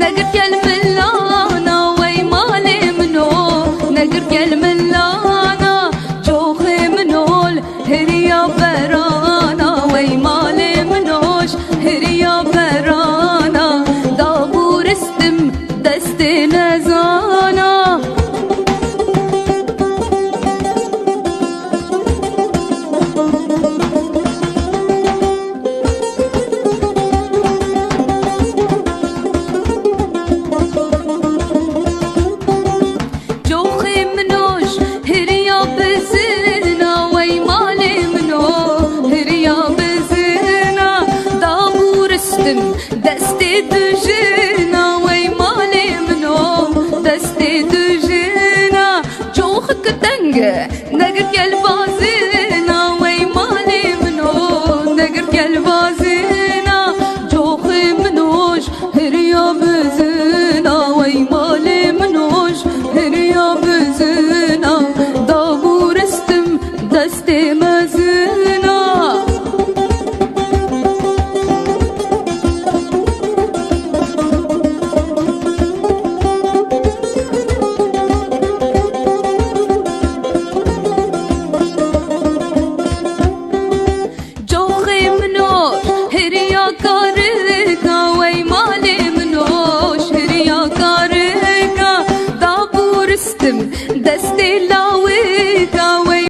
نقر كلملانا وي مالي منو نقر كلملانا جوخي منول هريا برانا وي مالي منوش هريا برانا دابور استم دستي نزانا دستي دجينا وي مالي منو دستي دجينا جوخك تنقع